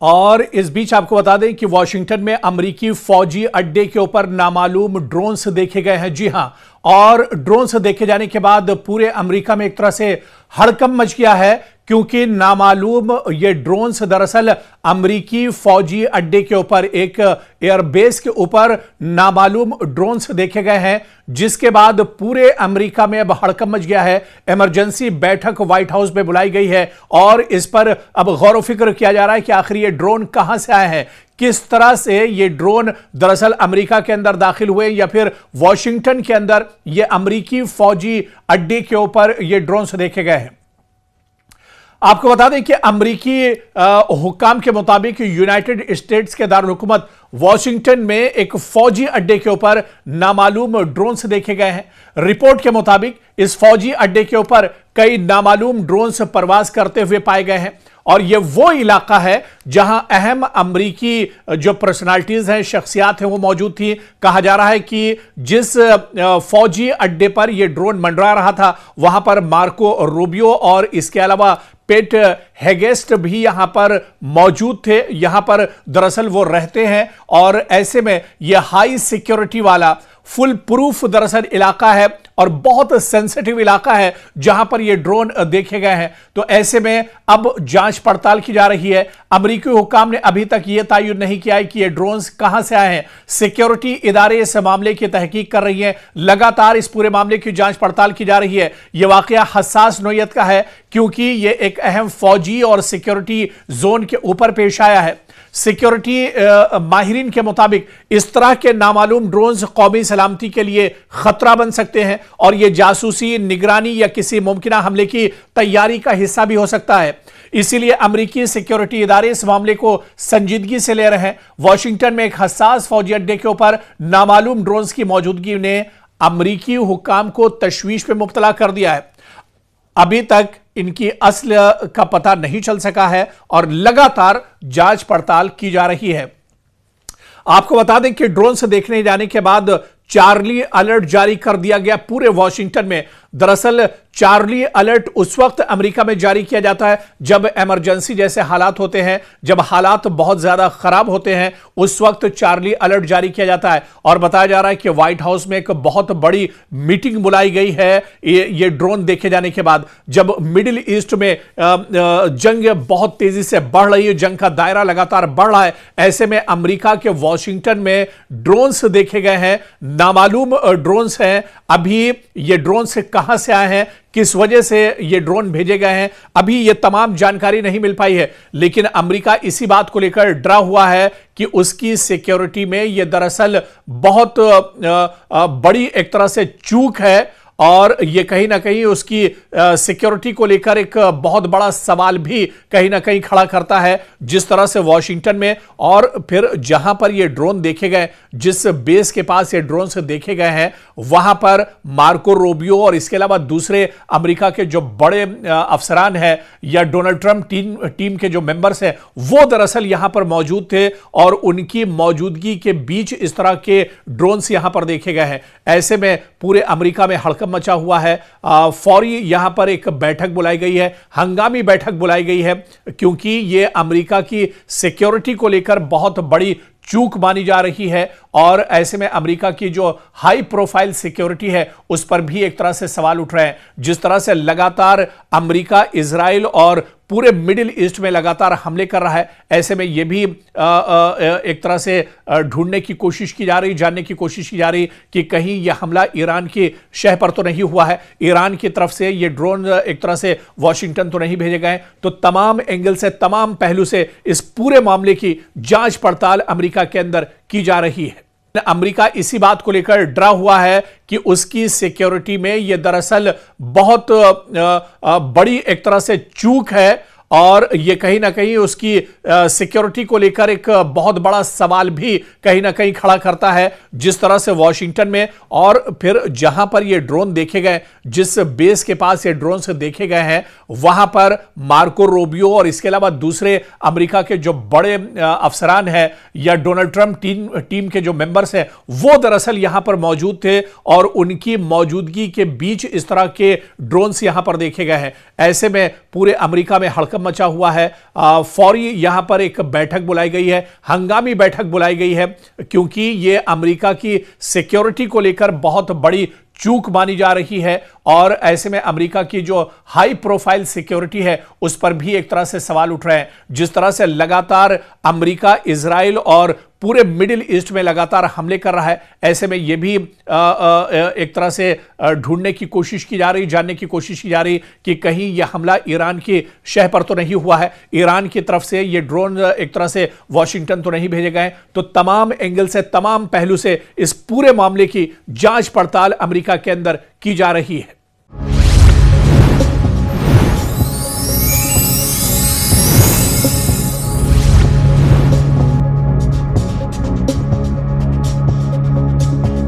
और इस बीच आपको बता दें कि वॉशिंगटन में अमेरिकी फौजी अड्डे के ऊपर नामालूम ड्रोन्स देखे गए हैं। जी हां, और ड्रोन्स देखे जाने के बाद पूरे अमेरिका में एक तरह से हड़कंप मच गया है, क्योंकि नामालूम ये ड्रोन्स दरअसल अमेरिकी फौजी अड्डे के ऊपर, एक एयरबेस के ऊपर नामालूम ड्रोन्स देखे गए हैं, जिसके बाद पूरे अमेरिका में अब हड़कंप मच गया है। इमरजेंसी बैठक व्हाइट हाउस में बुलाई गई है और इस पर अब गौर व फिक्र किया जा रहा है कि आखिर ये ड्रोन कहां से आए हैं, किस तरह से ये ड्रोन दरअसल अमेरिका के अंदर दाखिल हुए, या फिर वॉशिंगटन के अंदर ये अमेरिकी फौजी अड्डे के ऊपर ये ड्रोन्स देखे गए हैं। आपको बता दें कि अमेरिकी हुक्काम के मुताबिक यूनाइटेड स्टेट्स के दारुल-हुकूमत वॉशिंगटन में एक फौजी अड्डे के ऊपर नामालूम ड्रोन्स देखे गए हैं। रिपोर्ट के मुताबिक इस फौजी अड्डे के ऊपर कई नामालूम ड्रोन्स परवाज करते हुए पाए गए हैं, और यह वो इलाका है जहां अहम अमरीकी जो पर्सनालिटीज हैं, शख्सियात हैं, वो मौजूद थी। कहा जा रहा है कि जिस फौजी अड्डे पर यह ड्रोन मंडरा रहा था, वहां पर मार्को रूबियो और इसके अलावा पेट हेगेस्ट भी यहां पर मौजूद थे। यहां पर दरअसल वो रहते हैं, और ऐसे में यह हाई सिक्योरिटी वाला फुल प्रूफ दरअसल इलाका है और बहुत सेंसिटिव इलाका है जहां पर यह ड्रोन देखे गए हैं। तो ऐसे में अब जांच पड़ताल की जा रही है। अमेरिकी हुक्काम ने अभी तक यह तयन नहीं किया है कि ये ड्रोन्स कहां से आए हैं। सिक्योरिटी इदारे इस मामले की तहकीक कर रही हैं, लगातार इस पूरे मामले की जांच पड़ताल की जा रही है। यह वाकया हसास नौयत का है, क्योंकि यह एक अहम फौजी और सिक्योरिटी जोन के ऊपर पेश आया है। सिक्योरिटी माहिरीन के मुताबिक इस तरह के नामालूम ड्रोन्स कौमी सलामती के लिए खतरा बन सकते हैं, और यह जासूसी, निगरानी या किसी मुमकिन हमले की तैयारी का हिस्सा भी हो सकता है। इसीलिए अमेरिकी सिक्योरिटी इदारे इस मामले को संजीदगी से ले रहे हैं। वॉशिंगटन में एक हसास फौजी अड्डे के ऊपर नामालूम ड्रोन्स की मौजूदगी ने अमेरिकी हुक्काम को तशवीश में मुब्तला कर दिया है। अभी तक इनकी असल का पता नहीं चल सका है और लगातार जांच पड़ताल की जा रही है। आपको बता दें कि ड्रोन से देखने जाने के बाद चार्ली अलर्ट जारी कर दिया गया पूरे वॉशिंगटन में। दरअसल चार्ली अलर्ट उस वक्त अमेरिका में जारी किया जाता है जब इमरजेंसी जैसे हालात होते हैं, जब हालात बहुत ज्यादा खराब होते हैं, उस वक्त चार्ली अलर्ट जारी किया जाता है। और बताया जा रहा है कि व्हाइट हाउस में एक बहुत बड़ी मीटिंग बुलाई गई है ये ड्रोन देखे जाने के बाद, जब मिडिल ईस्ट में जंग बहुत तेजी से बढ़ रही है, जंग का दायरा लगातार बढ़ रहा है। ऐसे में अमेरिका के वॉशिंगटन में ड्रोन्स देखे गए हैं, नामालूम ड्रोन्स हैं। अभी ये ड्रोन्स कहां से आए हैं, किस वजह से ये ड्रोन भेजे गए हैं, अभी ये तमाम जानकारी नहीं मिल पाई है। लेकिन अमेरिका इसी बात को लेकर डरा हुआ है कि उसकी सिक्योरिटी में ये दरअसल बहुत बड़ी एक तरह से चूक है, और ये कहीं ना कहीं उसकी सिक्योरिटी को लेकर एक बहुत बड़ा सवाल भी कहीं ना कहीं खड़ा करता है। जिस तरह से वॉशिंगटन में और फिर जहां पर ये ड्रोन देखे गए, जिस बेस के पास ये ड्रोन से देखे गए हैं, वहां पर मार्को रूबियो और इसके अलावा दूसरे अमेरिका के जो बड़े अफसरान हैं या डोनाल्ड ट्रंप टीम के जो मेंबर्स हैं, वो दरअसल यहां पर मौजूद थे, और उनकी मौजूदगी के बीच इस तरह के ड्रोन्स यहां पर देखे गए हैं। ऐसे में पूरे अमेरिका में हड़कंप मचा हुआ है। फौरी यहां पर एक बैठक बुलाई गई है, हंगामी बैठक बुलाई गई है, क्योंकि यह अमेरिका की सिक्योरिटी को लेकर बहुत बड़ी चूक मानी जा रही है। और ऐसे में अमेरिका की जो हाई प्रोफाइल सिक्योरिटी है, उस पर भी एक तरह से सवाल उठ रहे हैं। जिस तरह से लगातार अमेरिका, इजराइल और पूरे मिडिल ईस्ट में लगातार हमले कर रहा है, ऐसे में यह भी एक तरह से ढूंढने की कोशिश की जा रही, जानने की कोशिश की जा रही कि कहीं यह हमला ईरान की शह पर तो नहीं हुआ है, ईरान की तरफ से ये ड्रोन एक तरह से वॉशिंगटन तो नहीं भेजे गए। तो तमाम एंगल से, तमाम पहलू से इस पूरे मामले की जांच पड़ताल अमेरिका के अंदर की जा रही है। अमेरिका इसी बात को लेकर डरा हुआ है कि उसकी सिक्योरिटी में यह दरअसल बहुत बड़ी एक तरह से चूक है, और यह कहीं ना कहीं उसकी सिक्योरिटी को लेकर एक बहुत बड़ा सवाल भी कहीं ना कहीं खड़ा करता है। जिस तरह से वॉशिंगटन में और फिर जहां पर ये ड्रोन देखे गए, जिस बेस के पास ये ड्रोन से देखे गए हैं, वहां पर मार्को रूबियो और इसके अलावा दूसरे अमेरिका के जो बड़े अफसरान हैं या डोनाल्ड ट्रंप टीम के जो मेंबर्स हैं, वो दरअसल यहां पर मौजूद थे, और उनकी मौजूदगी के बीच इस तरह के ड्रोन्स यहां पर देखे गए हैं। ऐसे में पूरे अमेरिका में हड़कंप हड़कंप मचा हुआ है। फौरी यहां पर एक बैठक बुलाई गई है, हंगामी बैठक बुलाई गई है, क्योंकि यह अमेरिका की सिक्योरिटी को लेकर बहुत बड़ी चूक मानी जा रही है और ऐसे में अमेरिका की जो हाई प्रोफाइल सिक्योरिटी है उस पर भी एक तरह से सवाल उठ रहे हैं। जिस तरह से लगातार अमेरिका इजराइल और पूरे मिडिल ईस्ट में लगातार हमले कर रहा है, ऐसे में यह भी एक तरह से ढूंढने की कोशिश की जा रही, जानने की कोशिश की जा रही कि कहीं यह हमला ईरान की शह पर तो नहीं हुआ है, ईरान की तरफ से ये ड्रोन एक तरह से वॉशिंगटन तो नहीं भेजे गए। तो तमाम एंगल से, तमाम पहलू से इस पूरे मामले की जांच पड़ताल अमेरिका के अंदर की जा रही है।